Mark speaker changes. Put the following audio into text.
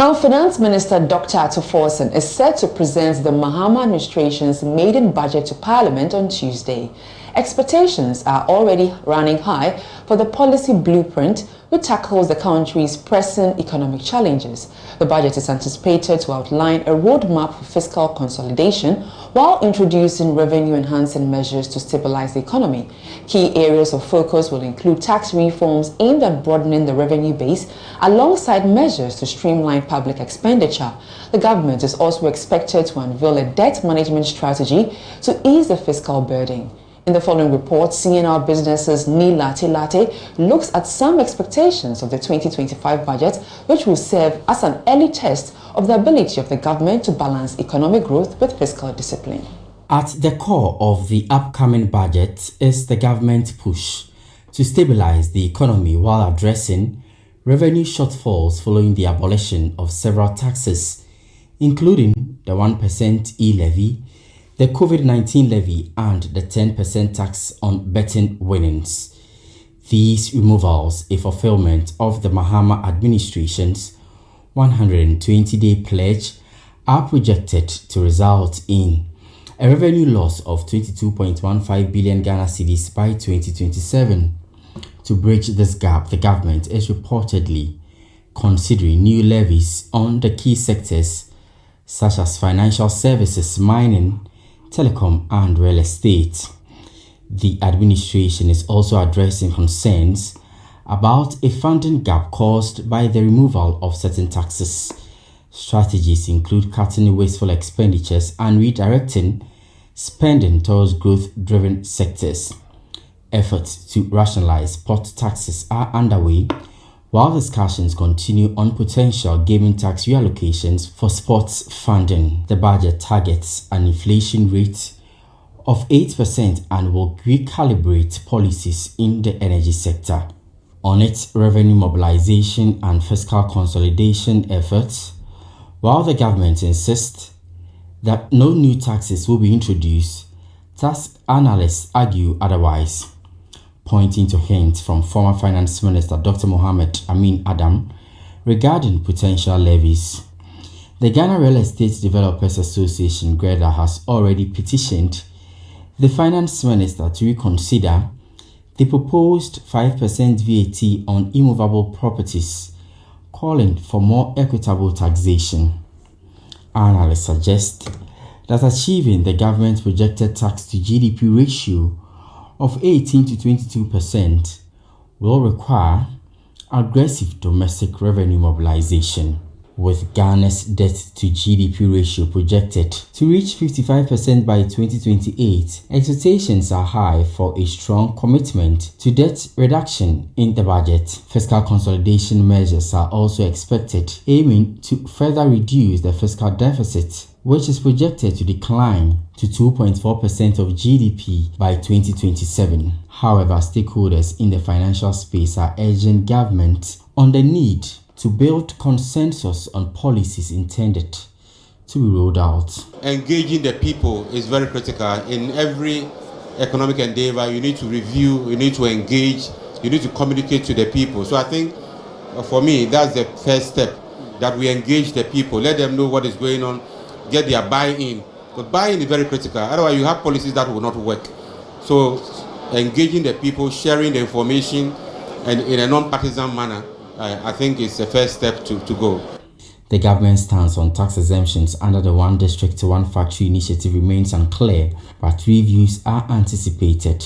Speaker 1: Now, Finance Minister Dr. Attoforsen is set to present the Mahama administration's maiden budget to Parliament on Tuesday. Expectations are already running high for the policy blueprint, which tackles the country's pressing economic challenges. The budget is anticipated to outline a roadmap for fiscal consolidation while introducing revenue-enhancing measures to stabilize the economy. Key areas of focus will include tax reforms aimed at broadening the revenue base, alongside measures to streamline public expenditure. The government is also expected to unveil a debt management strategy to ease the fiscal burden. In the following report, CNR Business's Neil Latte looks at some expectations of the 2025 budget, which will serve as an early test of the ability of the government to balance economic growth with fiscal discipline.
Speaker 2: At the core of the upcoming budget is the government's push to stabilize the economy while addressing revenue shortfalls following the abolition of several taxes, including the 1% e-levy, the COVID-19 levy and the 10% tax on betting winnings. These removals, a fulfillment of the Mahama administration's 120-day pledge, are projected to result in a revenue loss of 22.15 billion Ghana cedis by 2027. To bridge this gap, the government is reportedly considering new levies on the key sectors such as financial services, mining, telecom and real estate. The administration is also addressing concerns about a funding gap caused by the removal of certain taxes. Strategies include cutting wasteful expenditures and redirecting spending towards growth-driven sectors. Efforts to rationalize port taxes are underway, while discussions continue on potential gaming tax reallocations for sports funding. The budget targets an inflation rate of 8% and will recalibrate policies in the energy sector. On its revenue mobilization and fiscal consolidation efforts, while the government insists that no new taxes will be introduced, tax analysts argue otherwise, pointing to hints from former Finance Minister Dr. Mohammed Amin Adam regarding potential levies. The Ghana Real Estate Developers Association (GREDA) has already petitioned the Finance Minister to reconsider the proposed 5% VAT on immovable properties, calling for more equitable taxation. Analysts suggest that achieving the government's projected tax to GDP ratio of 18 to 22% will require aggressive domestic revenue mobilization. With Ghana's debt to GDP ratio projected to reach 55% by 2028, expectations are high for a strong commitment to debt reduction in the budget. Fiscal consolidation measures are also expected, aiming to further reduce the fiscal deficit, which is projected to decline to 2.4% of GDP by 2027. However, stakeholders in the financial space are urging government on the need to build consensus on policies intended to be rolled out.
Speaker 3: Engaging the people is very critical. In every economic endeavor, you need to review, you need to engage, you need to communicate to the people. So I think, for me, that's the first step, that we engage the people, let them know what is going on, get their buy-in. But buy-in is very critical. Otherwise, you have policies that will not work. So engaging the people, sharing the information, and in a non-partisan manner, I think it's the first step to go.
Speaker 2: The government's stance on tax exemptions under the One District, One Factory initiative remains unclear, but reviews are anticipated.